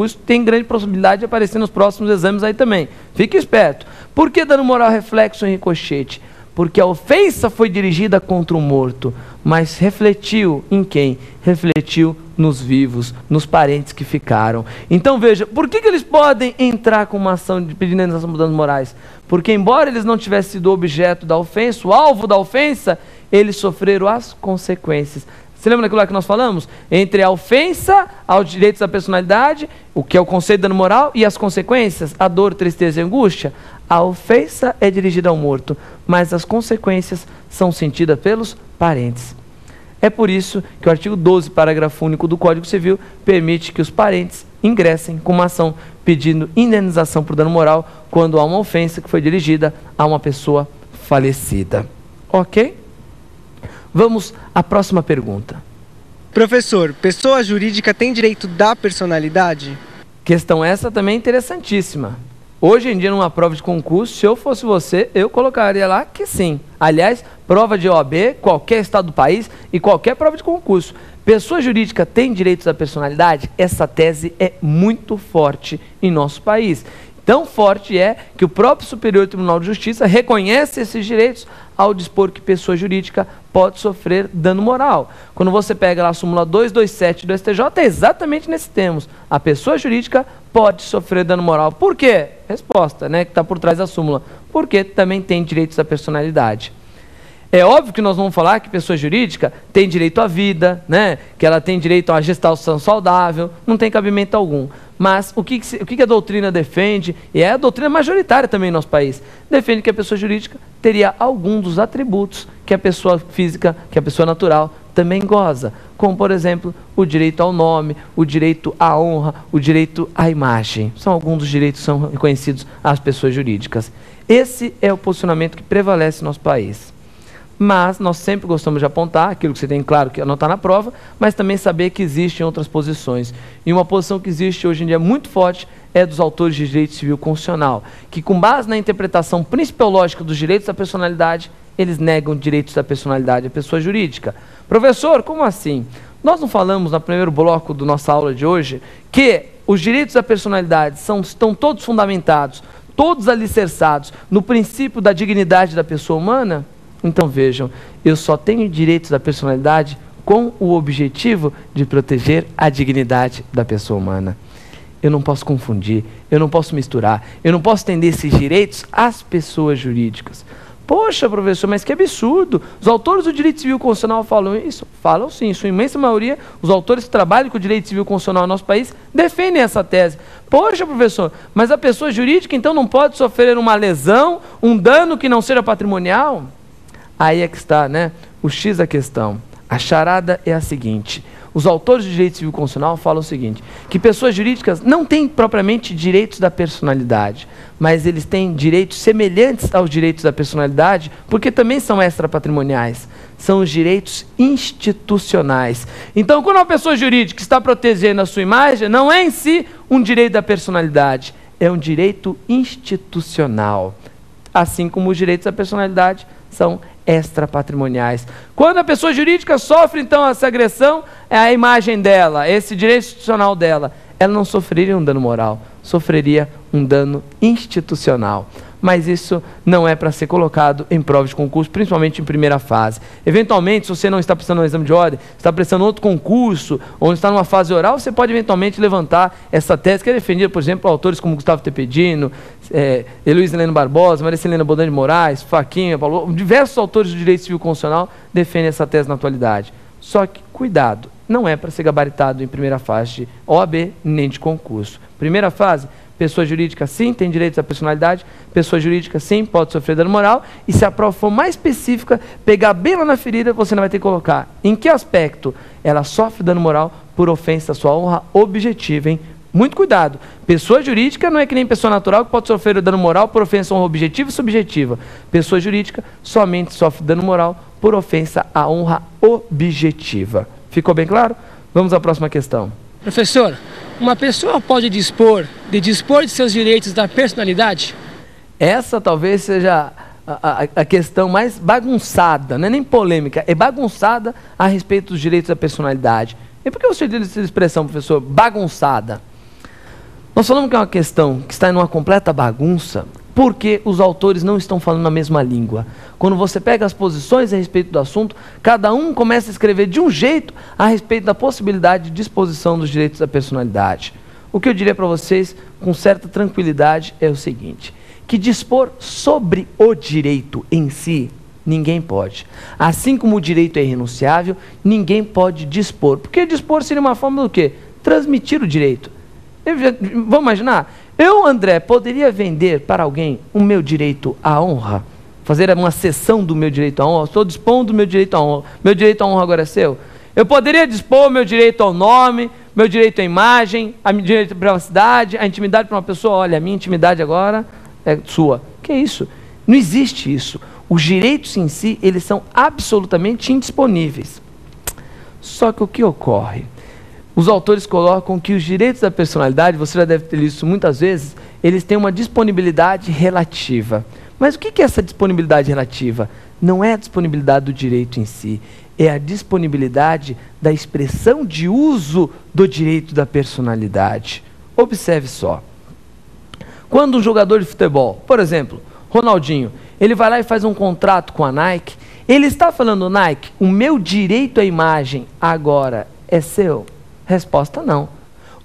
isso tem grande possibilidade de aparecer nos próximos exames aí também. Fique esperto. Por que dano moral, reflexo e ricochete? Porque a ofensa foi dirigida contra o morto, mas refletiu em quem? Refletiu nos vivos, nos parentes que ficaram. Então veja, por que eles podem entrar com uma ação de pedir indenização por danos morais? Porque embora eles não tivessem sido objeto da ofensa, o alvo da ofensa, eles sofreram as consequências. Você lembra daquilo lá que nós falamos? Entre a ofensa aos direitos da personalidade, o que é o conceito de dano moral, e as consequências, a dor, tristeza e angústia. A ofensa é dirigida ao morto, mas as consequências são sentidas pelos parentes. É por isso que o artigo 12, parágrafo único do Código Civil, permite que os parentes ingressem com uma ação pedindo indenização por dano moral quando há uma ofensa que foi dirigida a uma pessoa falecida. Ok? Vamos à próxima pergunta. Professor, pessoa jurídica tem direito da personalidade? Questão essa também interessantíssima. Hoje em dia, numa prova de concurso, se eu fosse você, eu colocaria lá que sim. Aliás, prova de OAB, qualquer estado do país e qualquer prova de concurso. Pessoa jurídica tem direitos da personalidade? Essa tese é muito forte em nosso país. Tão forte é que o próprio Superior Tribunal de Justiça reconhece esses direitos ao dispor que pessoa jurídica pode sofrer dano moral. Quando você pega lá a súmula 227 do STJ, é exatamente nesses termos. A pessoa jurídica pode sofrer dano moral. Por quê? Resposta, né, que está por trás da súmula. Porque também tem direitos da personalidade. É óbvio que nós vamos falar que pessoa jurídica tem direito à vida, né? Que ela tem direito a uma gestação saudável, não tem cabimento algum. Mas o que a doutrina defende, e é a doutrina majoritária também no nosso país, defende que a pessoa jurídica teria algum dos atributos que a pessoa física, que a pessoa natural também goza, como, por exemplo, o direito ao nome, o direito à honra, o direito à imagem. São alguns dos direitos que são reconhecidos às pessoas jurídicas. Esse é o posicionamento que prevalece no nosso país. Mas nós sempre gostamos de apontar aquilo que você tem, claro, que anotar na prova, mas também saber que existem outras posições. E uma posição que existe hoje em dia muito forte é dos autores de direito civil constitucional, que com base na interpretação principiológica dos direitos da personalidade, eles negam direitos da personalidade à pessoa jurídica. Professor, como assim? Nós não falamos no primeiro bloco da nossa aula de hoje que os direitos da personalidade estão todos fundamentados, todos alicerçados no princípio da dignidade da pessoa humana? Então vejam, eu só tenho direitos da personalidade com o objetivo de proteger a dignidade da pessoa humana. Eu não posso confundir, eu não posso misturar, eu não posso estender esses direitos às pessoas jurídicas. Poxa, professor, mas que absurdo! Os autores do direito civil constitucional falam isso? Falam sim, em sua imensa maioria, os autores que trabalham com o direito civil constitucional no nosso país defendem essa tese. Poxa, professor, mas a pessoa jurídica então não pode sofrer uma lesão, um dano que não seja patrimonial? Aí é que está, né, o X da questão. A charada é a seguinte: os autores de direito civil constitucional falam o seguinte, que pessoas jurídicas não têm propriamente direitos da personalidade, mas eles têm direitos semelhantes aos direitos da personalidade, porque também são extrapatrimoniais. São os direitos institucionais. Então, quando uma pessoa jurídica está protegendo a sua imagem, não é em si um direito da personalidade, é um direito institucional. Assim como os direitos da personalidade são extrapatrimoniais. Quando a pessoa jurídica sofre, então, essa agressão, é a imagem dela, esse direito institucional dela, ela não sofreria um dano moral, sofreria um dano institucional. Mas isso não é para ser colocado em prova de concurso, principalmente em primeira fase. Eventualmente, se você não está prestando um exame de ordem, está prestando outro concurso, ou está numa fase oral, você pode eventualmente levantar essa tese, que é defendida, por exemplo, por autores como Gustavo Tepedino, Heloísa Helena Barbosa, Maria Celina Bodan de Moraes, Faquinha, Paulo, diversos autores do direito civil constitucional defendem essa tese na atualidade. Só que, cuidado, não é para ser gabaritado em primeira fase de OAB nem de concurso. Primeira fase, pessoa jurídica sim tem direitos à personalidade, pessoa jurídica sim pode sofrer dano moral, e se a prova for mais específica, pegar bem lá na ferida, você não vai ter que colocar em que aspecto ela sofre dano moral por ofensa à sua honra objetiva, hein? Muito cuidado, pessoa jurídica não é que nem pessoa natural que pode sofrer dano moral por ofensa à honra objetiva e subjetiva. Pessoa jurídica somente sofre dano moral por ofensa à honra objetiva. Ficou bem claro? Vamos à próxima questão. Professor, uma pessoa pode dispor de seus direitos da personalidade? Essa talvez seja a questão mais bagunçada, não é nem polêmica, é bagunçada a respeito dos direitos da personalidade. E por que você diz essa expressão, professor, bagunçada? Nós falamos que é uma questão que está em uma completa bagunça, porque os autores não estão falando a mesma língua. Quando você pega as posições a respeito do assunto, cada um começa a escrever de um jeito a respeito da possibilidade de disposição dos direitos da personalidade. O que eu diria para vocês, com certa tranquilidade, é o seguinte, que dispor sobre o direito em si, ninguém pode. Assim como o direito é irrenunciável, ninguém pode dispor. Porque dispor seria uma forma do quê? Transmitir o direito. Vamos imaginar? Eu, André, poderia vender para alguém o meu direito à honra? Fazer uma cessão do meu direito à honra? Estou dispondo do meu direito à honra. Meu direito à honra agora é seu? Eu poderia dispor o meu direito ao nome, meu direito à imagem, a direito à privacidade, a intimidade para uma pessoa. Olha, a minha intimidade agora é sua. Que é isso? Não existe isso. Os direitos em si, eles são absolutamente indisponíveis. Só que o que ocorre? Os autores colocam que os direitos da personalidade, você já deve ter lido isso muitas vezes, eles têm uma disponibilidade relativa. Mas o que é essa disponibilidade relativa? Não é a disponibilidade do direito em si, é a disponibilidade da expressão de uso do direito da personalidade. Observe só. Quando um jogador de futebol, por exemplo, Ronaldinho, ele vai lá e faz um contrato com a Nike, ele está falando, Nike, o meu direito à imagem agora é seu? Resposta não.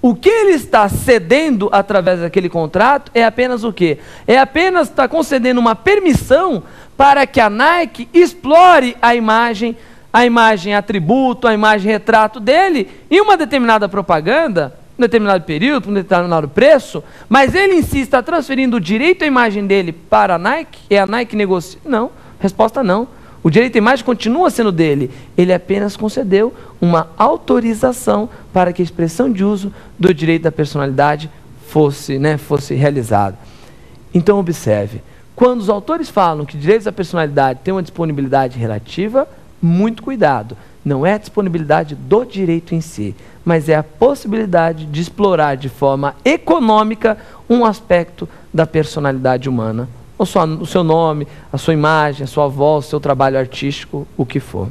O que ele está cedendo através daquele contrato é apenas o quê? É apenas estar concedendo uma permissão para que a Nike explore a imagem atributo, a imagem retrato dele em uma determinada propaganda, um determinado período, um determinado preço, mas ele em si está transferindo o direito à imagem dele para a Nike, e a Nike negocia? Não, resposta não. O direito à imagem continua sendo dele. Ele apenas concedeu uma autorização para que a expressão de uso do direito da personalidade fosse realizada. Então, observe. Quando os autores falam que direitos da personalidade têm uma disponibilidade relativa, muito cuidado. Não é a disponibilidade do direito em si, mas é a possibilidade de explorar de forma econômica um aspecto da personalidade humana. O seu nome, a sua imagem, a sua voz, o seu trabalho artístico, o que for.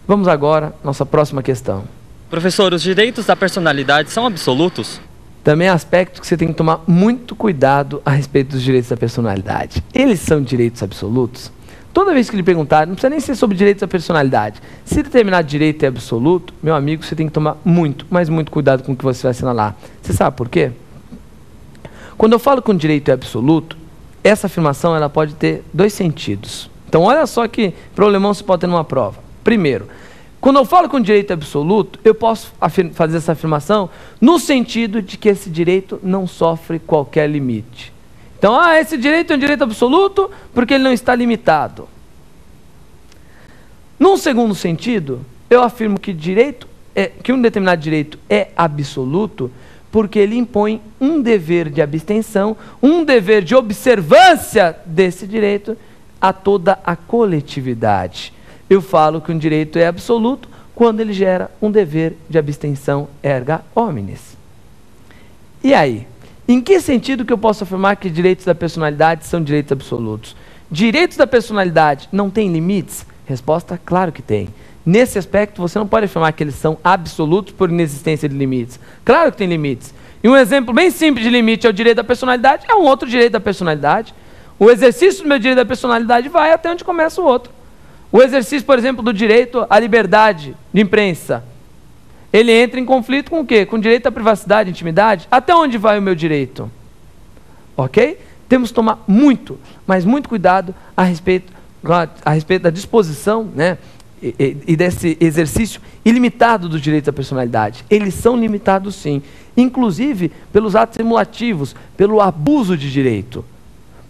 Vamos agora à nossa próxima questão. Professor, os direitos da personalidade são absolutos? Também é aspecto que você tem que tomar muito cuidado a respeito dos direitos da personalidade. Eles são direitos absolutos? Toda vez que lhe perguntarem, não precisa nem ser sobre direitos da personalidade. Se determinado direito é absoluto, meu amigo, você tem que tomar muito, mas muito cuidado com o que você vai assinalar. Você sabe por quê? Quando eu falo que um direito é absoluto, essa afirmação ela pode ter dois sentidos. Então, olha só que problemão se pode ter numa prova. Primeiro, quando eu falo que um direito é absoluto, eu posso fazer essa afirmação no sentido de que esse direito não sofre qualquer limite. Então, esse direito é um direito absoluto porque ele não está limitado. Num segundo sentido, eu afirmo que um determinado direito é absoluto porque ele impõe um dever de abstenção, um dever de observância desse direito a toda a coletividade. Eu falo que um direito é absoluto quando ele gera um dever de abstenção erga omnes. E aí? Em que sentido que eu posso afirmar que direitos da personalidade são direitos absolutos? Direitos da personalidade não têm limites? Resposta, claro que tem. Nesse aspecto, você não pode afirmar que eles são absolutos por inexistência de limites. Claro que tem limites. E um exemplo bem simples de limite ao direito da personalidade é um outro direito da personalidade. O exercício do meu direito da personalidade vai até onde começa o outro. O exercício, por exemplo, do direito à liberdade de imprensa, ele entra em conflito com o quê? Com o direito à privacidade e intimidade. Até onde vai o meu direito? Ok? Temos que tomar muito, mas muito cuidado a respeito da disposição, né? E desse exercício ilimitado dos direitos da personalidade. Eles são limitados sim, inclusive pelos atos emulativos, pelo abuso de direito.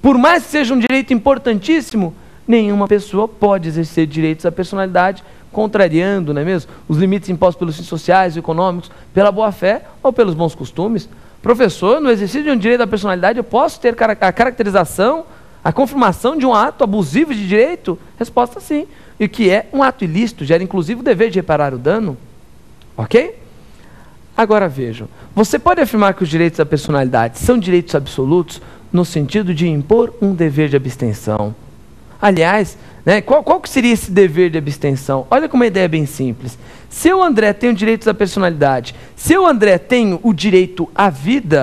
Por mais que seja um direito importantíssimo, nenhuma pessoa pode exercer direitos da personalidade contrariando, não é mesmo, os limites impostos pelos fins sociais e econômicos, pela boa-fé ou pelos bons costumes. Professor, no exercício de um direito da personalidade eu posso ter a caracterização, a confirmação de um ato abusivo de direito? Resposta sim. E que é um ato ilícito, gera inclusive o dever de reparar o dano. Ok? Agora vejam, você pode afirmar que os direitos da personalidade são direitos absolutos no sentido de impor um dever de abstenção. Aliás, né, qual que seria esse dever de abstenção? Olha como a ideia é bem simples. Se eu, André, tenho direitos da personalidade, se eu, André, tenho o direito à vida,